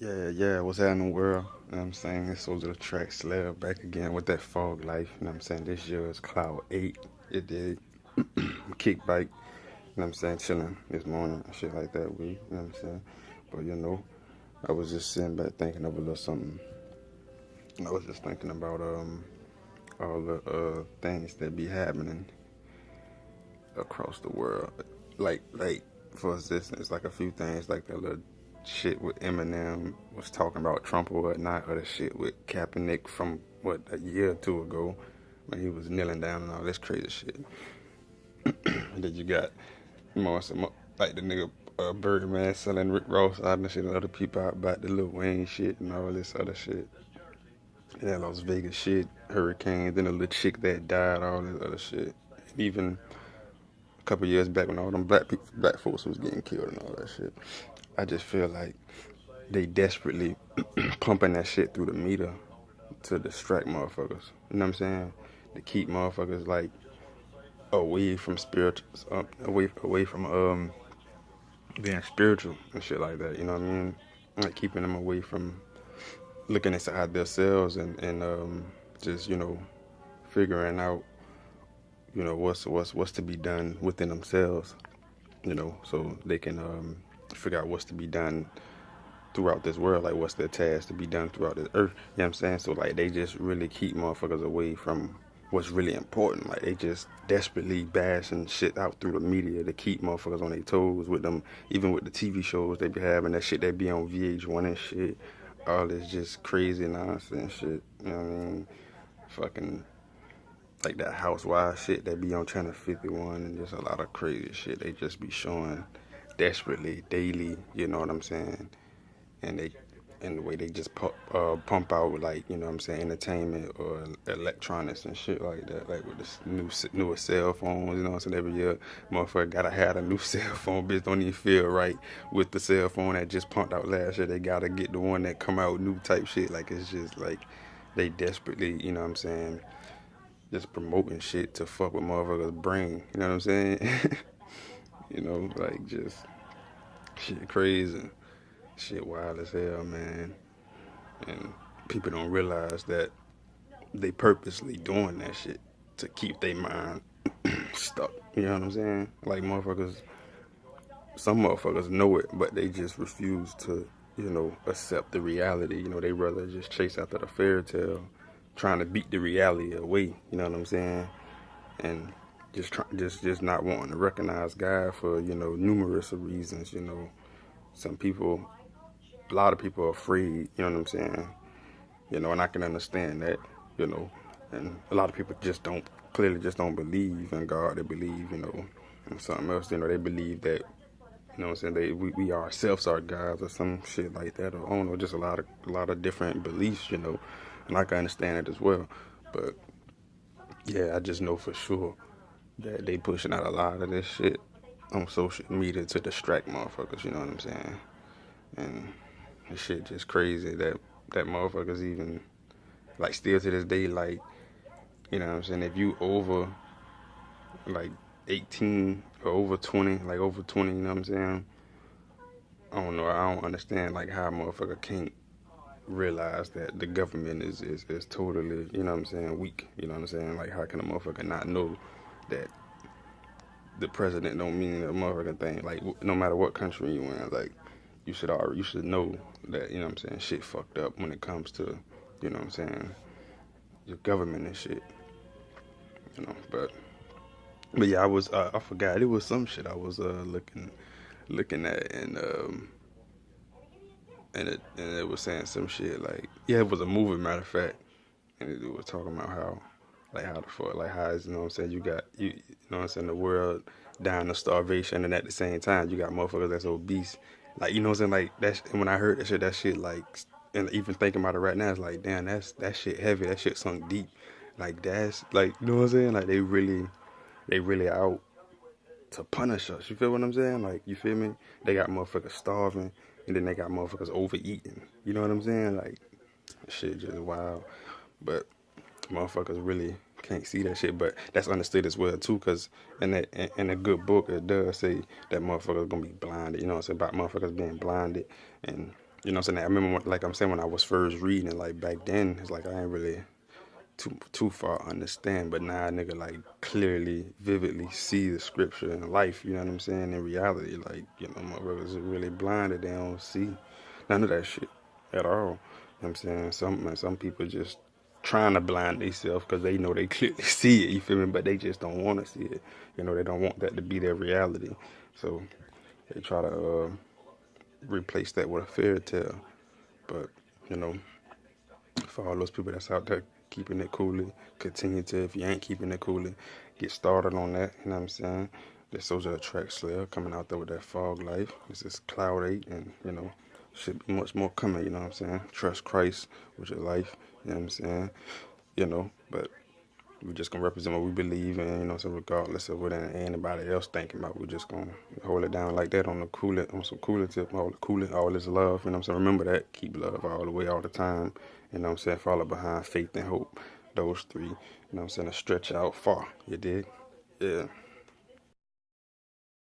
Yeah, what's happening, world? You know what I'm saying? It's Soldier the Track Slab back again with that fog life. You know what I'm saying? This year is Cloud 8. It did kick bike. You know what I'm saying? Chilling this morning and shit like that. You know what I'm saying? But I was just sitting back thinking of a little something. I was just thinking about all the things that be happening across the world. Like for instance, like a few things like that little shit with Eminem was talking about Trump or whatnot, or the shit with Kaepernick from what a year or two ago when he was kneeling down and all this crazy shit. And then you got some like the nigga Birdman selling Rick Ross out and shit, and other people out about the Lil Wayne shit and all this other shit. And that Las Vegas shit, hurricanes, then the little chick that died, all this other shit. Even a couple years back when all them black folks was getting killed and all that shit. I just feel like they desperately pumping that shit through the meter to distract motherfuckers. You know what I'm saying? To keep motherfuckers like away from spiritual, away from being spiritual and shit like that. You know what I mean? Like keeping them away from looking inside themselves and just figuring out what's to be done within themselves. So they can figure out what's to be done throughout this world, like what's their task to be done throughout this earth. You know what I'm saying? So like they just really keep motherfuckers away from what's really important. Like they just desperately bashing shit out through the media to keep motherfuckers on their toes with them, even with the TV shows they be having, that shit they be on VH1 and shit. All this just crazy nonsense shit. You know what I mean? Fucking like that housewife shit that be on Channel 51 and just a lot of crazy shit they just be showing desperately daily. You know what I'm saying? And they and the way they just pump out, like, you know what I'm saying, entertainment or electronics and shit like that, like with the newer cell phones, you know what I'm saying. Every year motherfucker gotta have a new cell phone. Bitch don't even feel right with the cell phone that just pumped out last year. They gotta get the one that come out new type shit. Like it's just like they desperately, you know what I'm saying, just promoting shit to fuck with motherfuckers brain, you know what I'm saying. Like just shit crazy. Shit wild as hell, man. And people don't realize that they purposely doing that shit to keep their mind stuck. You know what I'm saying? Like motherfuckers, some motherfuckers know it, but they just refuse to, accept the reality. They rather just chase after the fairy tale, trying to beat the reality away. You know what I'm saying? And just not wanting to recognize God for numerous of reasons. Some people, a lot of people are afraid. You know what I'm saying? And I can understand that, you know, and a lot of people clearly just don't believe in God. They believe, in something else. They believe that, what I'm saying, we ourselves are gods or some shit like that, or I don't know, just a lot of different beliefs, and I can understand it as well. But yeah, I just know for sure that they pushing out a lot of this shit on social media to distract motherfuckers, you know what I'm saying? And this shit just crazy that motherfuckers even, like, still to this day, like, you know what I'm saying, if you over like 18 or over 20, like over 20, you know what I'm saying? I don't know, I don't understand like how a motherfucker can't realize that the government is totally, you know what I'm saying, weak. You know what I'm saying? Like how can a motherfucker not know that the president don't mean a motherfucking thing? Like no matter what country you in, like you should know that, you know what I'm saying, shit fucked up when it comes to, you know what I'm saying, your government and shit. But yeah, I forgot, it was some shit I was looking at, and it was saying some shit like, yeah, it was a movie, matter of fact, and it was talking about how, like, how the fuck, like how is, you know what I'm saying, you know what I'm saying, the world dying of starvation, and at the same time you got motherfuckers that's obese, like, you know what I'm saying, like that. When I heard that shit like, and even thinking about it right now, it's like, damn, that shit heavy, that shit sunk deep, like that's like, you know what I'm saying, like they really out to punish us. You feel what I'm saying? Like, you feel me? They got motherfuckers starving, and then they got motherfuckers overeating. You know what I'm saying? Like, shit just wild. But motherfuckers really can't see that shit. But that's understood as well too, cause in a good book it does say that motherfuckers gonna be blinded. You know what I'm saying, about motherfuckers being blinded, and You know what I'm saying? I remember, like I'm saying, when I was first reading it, like back then, it's like I ain't really too far understand, but now nigga like clearly, vividly see the scripture in life. You know what I'm saying? In reality, like motherfuckers are really blinded. They don't see none of that shit at all. You know what I'm saying? Some people just trying to blind themselves because they know they clearly see it. You feel me? But they just don't want to see it. They don't want that to be their reality. So they try to replace that with a fairy tale. But you know, for all those people that's out there keeping it coolie, continue to, if you ain't keeping it coolie, get started on that. You know what I'm saying? This Soldier the Track Slayer coming out there with that Fog Life. This is Cloud 8, and should be much more coming. You know what I'm saying? Trust Christ with your life. You know what I'm saying? But we're just gonna represent what we believe in, so regardless of what anybody else thinking about, we're just gonna hold it down like that on the cooler, on some cooler tip, all is love, you know what I'm saying? Remember that, keep love all the way, all the time, you know what I'm saying? Follow behind faith and hope, those three, you know what I'm saying? To stretch out far, you dig? Yeah.